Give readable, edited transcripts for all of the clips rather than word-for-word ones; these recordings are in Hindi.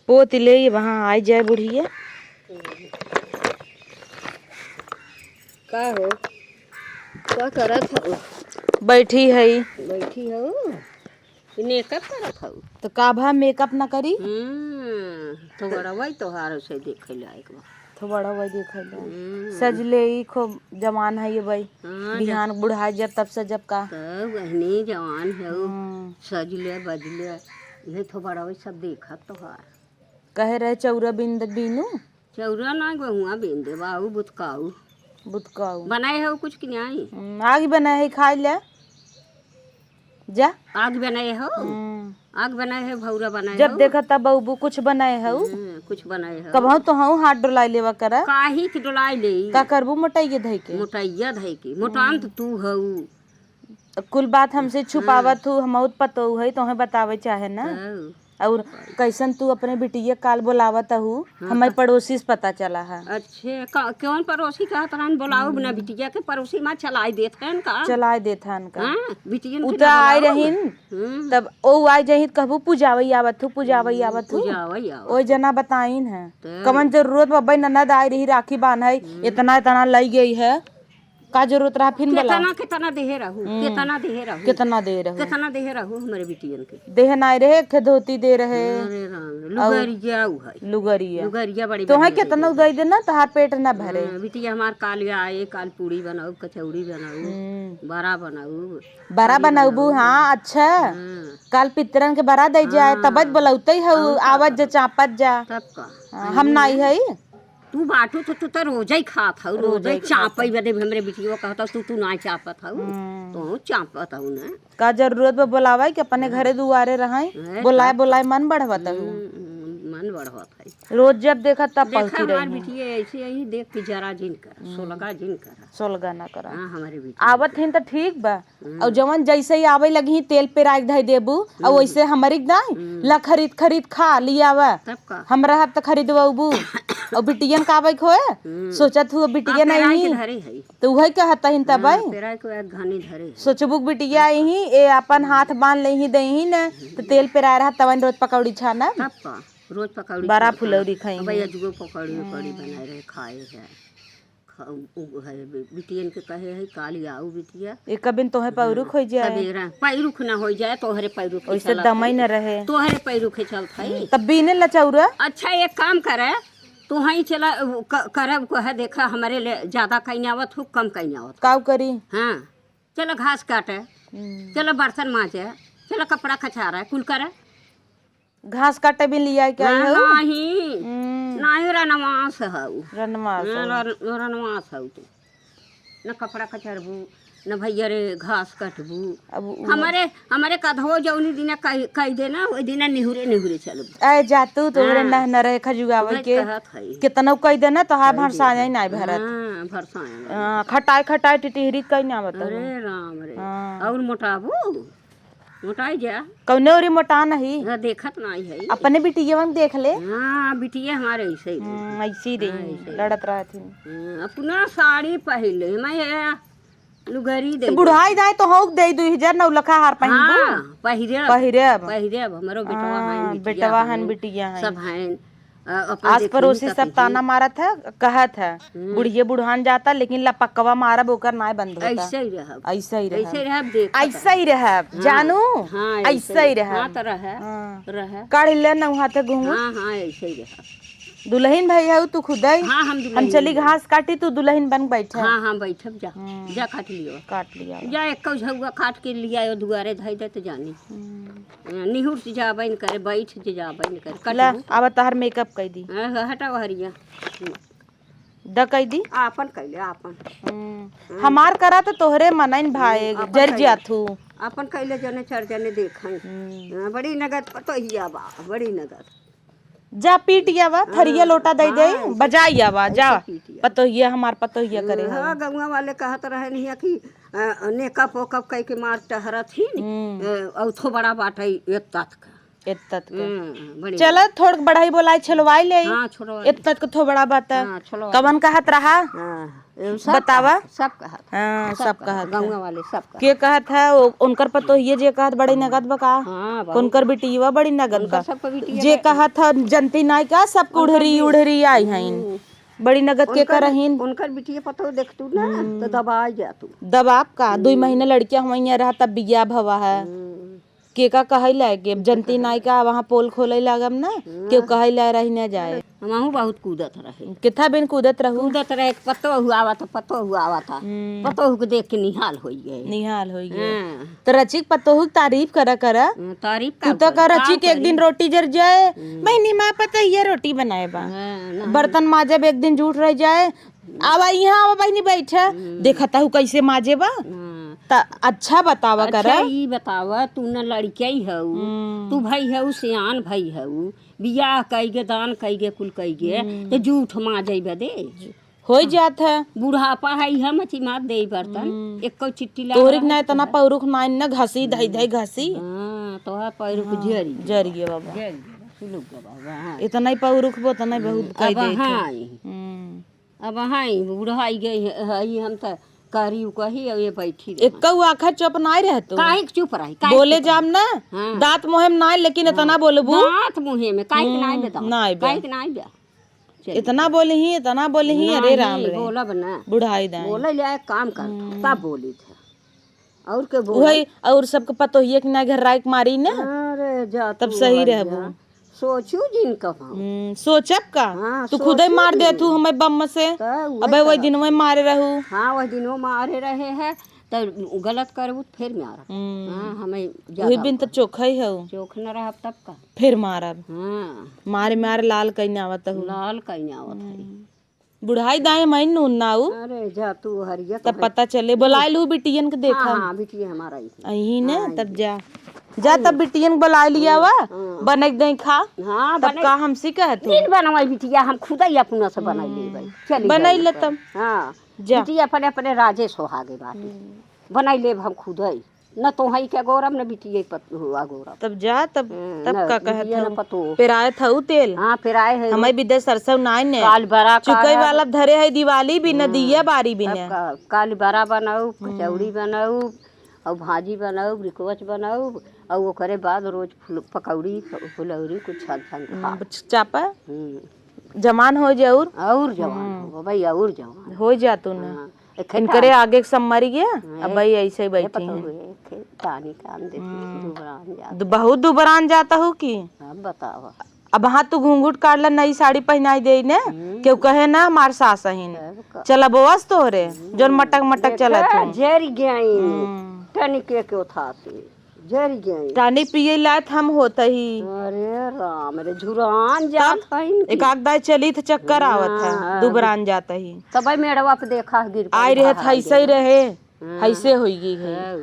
पोत ले वहाँ आई जाए बुढ़िया। का हो क्या करत हो? बैठी है। बैठी हो मेकअप करत हो? तो का भा मेकअप न करी? तो बड़ा वही तोहार से देखे लायक बा। तो बड़ा वही देख सजले ही खूब जवान है ये भाई। बिहान बुढ़ा जब तब से जब का तब बहनी जवान है सजले बजले ये तो बड़ा वही सब देखत तोहार। कहे रहे चौरा बिंद बीनू चौरा ना बहुआ बिन दे बाऊ बुतकाऊ बुतकाऊ बनाए हो कुछ कि नहीं? आग बनाए है खाई ले जा। आग बनाए हो? आग बनाए है भौरा बनाए जब हो? देखा तब बहू कुछ बनाए हो कुछ बनाए हो कबहू तो हूँ हाथ डोलाई लेवा करा काहे की डोलाई ले का करबू मोटाइए धई के मोटाइया धई के मोटान तो तू हऊ कुल बात हमसे छुपावत हूँ हम पतो है तो हमें बतावे चाहे ना। और कैसन तू अपने बिटिया काल बोलावत हूँ हमारे पड़ोसी से पता चला है। अच्छे कौन पड़ोसी का तरह बोलाओ बिना बिटिया के पड़ोसी माँ चलाई देत हैं का चलाए देत हन का बिटिया उता आई रहीन तब ओ आई जही कहबू पूजावई आवत हूँ पूजावई आवत हूँ ओ जना बताइन है कमन जरूरत बब्बई ननद आई रही राखी बांध है इतना इतना लई गई है का जरूरत रहा फिर बोला कितना देहे रहू कितना देहे रहू कितना दे रहे कितना देहे रहू हमारे बिटियन के देह नाई रहे के धोती दे रहे अरे राम लुगरिया उ है लुगरिया बड़ी तो है कितना उगाई देना तहार पेट न भरे। बिटिया हमार काल आए काल पूड़ी बनाऊ कचौड़ी बनाऊ बड़ा बनाऊ बड़ा बनाऊ हाँ अच्छा काल पितरन के बड़ा दे जाए तब बोलौते है आवत जा चापत जा तब का हम नाई है तू बाटू तो तू रोज ही खात हऊ रोज ही चापई बदे हमरे बिटिया कहता तू ना चापत हऊ तो चापत हऊ ना का जरूरत बा बोलावा कि अपने घरे दुआरे रहाई बोलाए बोलाए मन बढ़वत हूँ मन बढ़वत है रोज जब देखा तब पहुंची हमार रही बिटिया ऐसे यही देख के जरा जिन कर सोलगा ना करा हमारे बिटिया आवत हिन तो ठीक बा और जवन जैसे ही आवे लगी तेल पे राख धई देबू और वैसे हमारी दाई ला खरीद खरीद खा लियावा तब का हमरा हाथ तो खरीदवाबू और बिटियन का आवे खोए सोचत हूँ बिटिया नहीं धरे है तो वही कहता हिन तब पेरा को घानी धरे सोचबू बिटिया ही ए अपन हाथ बांध ले ही दही न तो तेल पे रहा तवन रोज पकौड़ी छाना तब का रोज पकौड़ी बड़ा फुलौरी खाई भैया जुगो पकौड़ी पकौड़ी बनाए रहे खाए है बिटियन के कहे है काली आऊ बिटिया एक बिन तोहे पैरुख हो जाए पैरुख ना हो जाए तोहरे पैरुख वैसे दमई न रहे तोहरे पैरुख चलत है तब बीने लचौरा। अच्छा एक काम करे तू ही चला करब कह देखा हमारे लिए ज्यादा कहीं आवत हो कम कहीं आवत काव करी हाँ चलो घास काटे चलो बर्तन मांजे चलो कपड़ा खचारा कुल करे घास काटे भी लिया क्या नहीं नहीं रनवास हऊ रनवास हऊ तू न कपड़ा खचरबू न भैया रे घास कटबू हमारे कधो जौनी दिन कह देना ओई दिन निहुरे निहुरे चलबू ए जातू तोरे न रहे खजुआवे के कितना कह देना तो हा भरसाया नहीं भरत भरसाया खटाई खटाई टिटहरी कहीं ना बता। अरे राम रे और मोटाबू मोटाई जा कौने और मोटा नहीं देखत नहीं है अपने बिटिया में देख ले। हाँ बिटिया हमारे ऐसे ही रही लड़त रहा थी अपना साड़ी पहले मैं लुगरी दे बुढ़ाई जाए तो हो दे 2009 लखा हार पहनबू पहिरे हमरो बेटवा हन बिटिया है सब हैं आस पड़ोसी सब ताना मारा था कहत है बुढ़िए बुढ़ान जाता लेकिन लपकवा मारा बोकर नाय बंद होता ऐसे ही रह ऐसा ही रह जानू ऐसा ही रह काढ़ ले न हाथे घूम ऐसे ही रह दुल्हन भाई है तू खुद ही हम चली घास काटी तू दुल्हन बन बैठे हाँ बैठब जा काट लिया जा एक झुआ काट के लिया दुआरे धई दे तो जानी निहुर से जाबे न करे बैठ से जाबे न करे कला अब तहर मेकअप कई दी हटाओ हरिया द कई दी आपन कैले आपन हमार करा तो तोहरे मनइन भाई जर जाथू आपन कैले जने चढ़ जने देखै बड़ी नगद पतोहिया बा बड़ी नगद जा पीटिया वा थरिया लोटा दे दे बजाइया वा जा पतोहिया हमार पतोहिया करे हां गंगा वाले कहत रहे नहीं कि नेकअप ओकअप कई के मार टहरत ही औ थो बड़ा बाटे एक तात का इतना बड़ी चल थोड़ बढ़ाई बोलाई छलवाई ले हाँ छोड़ो इतना को थो बड़ा बात है हाँ छोड़ो कवन कहत रहा बतावा सब कहा हाँ सब कहत गाँव वाले सब कहा के कहत है उनकर पतो ये जे कहत बड़ी नगद बका हाँ उनकर बिटिया बड़ी नगद बा सबको बिटिया जे कहत है जनती नहीं का सब उड़हरी उड़हरी आई हैं बड़ी नगद के करहीन उनकर बिटिया पतो देख तू ना तो दबा जा तू दबाब का 2 महीने लड़कियां हुई रहा तब बिया भवा है के का कहै लागे जनती नाई का वहाँ पोल खोले लागम ना के कहै ला रही न जाए हमहू बहुत कूदत रहे कितना बिन कूदत रहू कूदत रहे पतो हुआ था पतो हुआ था पतो को देख के निहाल हो गए निहाल हो गए तो रची पतोहू तारीफ करा तारीफ तू तो कर रची के एक दिन रोटी जर जाए बहनी माँ पता ये रोटी बनाए बा बर्तन माजब एक दिन झूठ रह जाए आवा यहाँ आवा बहनी बैठा देखता हूँ कैसे माजे बा अच्छा बतावा कर ई बतावा तू न लड़के हऊ तू भाई हऊ सियान भाई हऊ बियाह कईगे दान कईगे कुल कईगे तो झूठ माजे बदे हो जात है बुढ़ापा है हम मची मार दे बर्तन एक को चिट्ठी ला तोरिक ना इतना पौरुख ना न घसी धई धई घसी हां तो है पौरुख जरी जरिए बाबा जरी सुलुक बाबा इतना ही पौरुख बो तना बहुत कह दे अब हाई बुढ़ाई गई है हम तो करी कही ये बैठी एक आखा चुप नहीं रह तू काहे चुप रही बोले जाम ना दांत मुहे में नहीं लेकिन इतना बोलबू दांत मुहे में काहे नहीं बता काहे नहीं बा इतना बोले ही अरे राम रे बोलब ना बुढ़ाई दाई बोले ले काम कर का बोली थे और के बोल वही और सबके पतो ही कि ना घर राइक मारी ना अरे जा तब सही रहबू सोचू जिन कहा सोचब का तू खुद ही मार दे तू हमें बम से अबे वही दिन में मारे रहू हाँ वही दिन में मारे रहे हैं तो गलत करबू फिर मारब हाँ हमें वही बिन तो चोखा ही है चोख न रहब तब का फिर मारब हाँ मारे लाल कहीं आवत हूँ लाल कहीं आवत है बुढ़ाई दाए मैं नून नाऊ अरे जा तू हरिया तब पता चले बुलाए लू बिटियन के देखा हाँ बिटिया हमारा यही ने तब जा तब बिटियन बुला लिया वा बने दे खा हाँ तब का हमसे कहत दिन बनवाई बिटिया हम खुद ही अपना से बनाई ले भाई चल बनाई ले तब हाँ बिटिया अपने अपने राजे सोहागे बाटे बनाई ले हम खुद ही न तो हई के गौरव न बिटिया हुआ गौरव तब जा तब का कहत न पतो फिर आए थऊ तेल हाँ फिर आए है हमें विदेश सरसों नाई ने काल बरा चुकई वाला धरे है दिवाली भी न दिया बारी भी ने काल बरा बनाऊ कचौड़ी बनाऊ और भाजी बनाऊ रिकवच बनाऊ और वो करे बाद रोज पकौड़ी फुलौरी कुछ छान छान चापा जमान हो जरूर और जवान हो भाई और जवान हो जा तू ना इनकरे आगे सब मर गया अब भाई ऐसे ही बैठे हैं पानी काम देती बहुत दुबरान जाता हूँ कि अब बताओ अब हाँ तू घूंघूट काट ला नई साड़ी पहनाई दे ने क्यों कहे ना हमार सास ही चला बोस तो रे जो मटक मटक चला झेरी गई टनिके के था झेरी गई टानी पिए लात हम होता ही अरे राम रे झुरान जात है एक आग दाई चली थ चक्कर आवत है दुबरान जाता ही तब मेड़वा पे देखा गिर आई रहे था ऐसे ही रहे ऐसे होगी है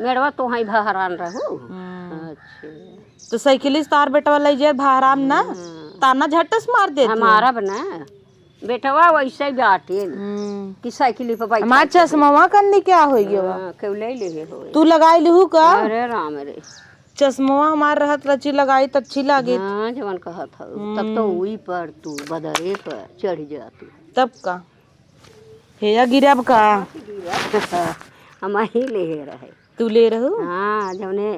मेड़वा तो ही बहरान रहू अच्छा तो साइकिल तार बेटवा ले जाए बहराम ना ताना झटस मार दे हमारा बना बेटवा वैसे ही बाटे कि साइकिल पे बैठ हमार चश्मा करनी क्या हो गया क्यों ले ले हो तू लगाई लहू का अरे राम रे चश्मा हमार रहत रची लगाई त अच्छी लागे हां जवन कहा था तब तो वही पर तू बदरे पर चढ़ जा तू तब का हेया गिरब का हम ही ले रहे तू ले रहू हां जवने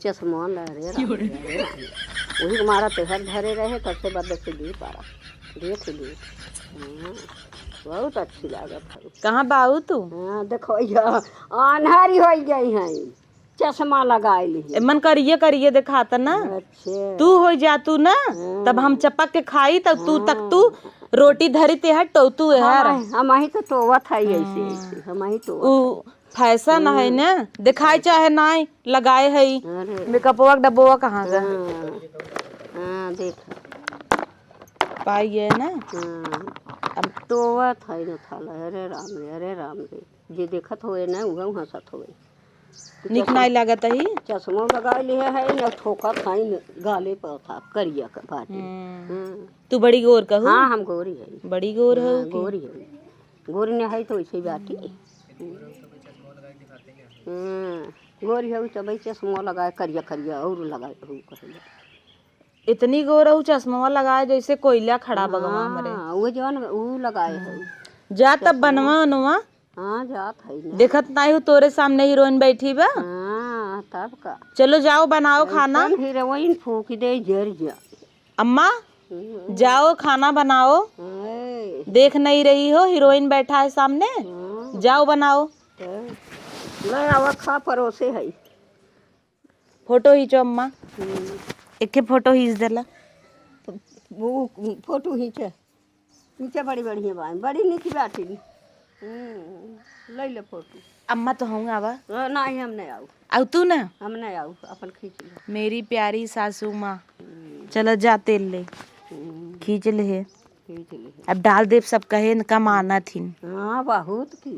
चश्मा ले रे वही हमारा तेहर धरे रहे तब से बाद से गिर पारा देख ली बहुत अच्छी लागत है कहाँ बाऊ तू हाँ देखो अन्हारी हो गई है चश्मा लगाए ली मन करिए दिखाता ना अच्छा तू हो जा तू ना तब हम चपक के खाई तब तू तक तू रोटी धरी ते हट तो तू यार हम ही तो टोवत है ऐसे हम ही तो फैशन है ना दिखाई चाहे ना लगाए है मेकअपवा डब्बवा कहाँ का हाँ देख पाइए ना अब टोवत है न थाला अरे राम रे जे देखत होए ना उगा हंसत होए निक नहीं लागत ही चश्मा लगा लिए है न ठोकत है न गाले पर था करिया का बाटी तू बड़ी गोर कहू हाँ हम गोरी है बड़ी गोर है गोरी है गोरी ने है तो ऐसे बाटी गोरी है चबई चश्मा लगाए करिया करिया और लगाए हूँ कहिया। इतनी गोर हूँ चश्मा लगाए जैसे कोयला खड़ा बगवा मरे। हाँ वो जवन वो लगाए है। जा तब बनवा उनवा। हाँ जात है ना। देखत नहीं हो तोरे सामने हीरोइन बैठी बा। हाँ तब का। चलो जाओ बनाओ खाना। हीरोइन फूक दे जर जा। अम्मा जाओ खाना बनाओ। देख नहीं रही हो हीरोइन बैठा है सामने। जाओ बनाओ। ले आवा खा परोसे है। फोटो खींचो अम्मा। एक फोटो खींच देला। वो फोटो खींचे नीचे बड़ी बढ़िया बात बड़ी नीची बैठी ले ले फोटो। अम्मा तो होंगे आवा। नहीं हम नहीं आऊ। आऊ तू ना। हम नहीं आऊ अपन खींच ले। मेरी प्यारी सासू माँ। चलो जा तेल ले खींच ले। अब डाल दे सब कहे न कम आना थी। हाँ बहुत की।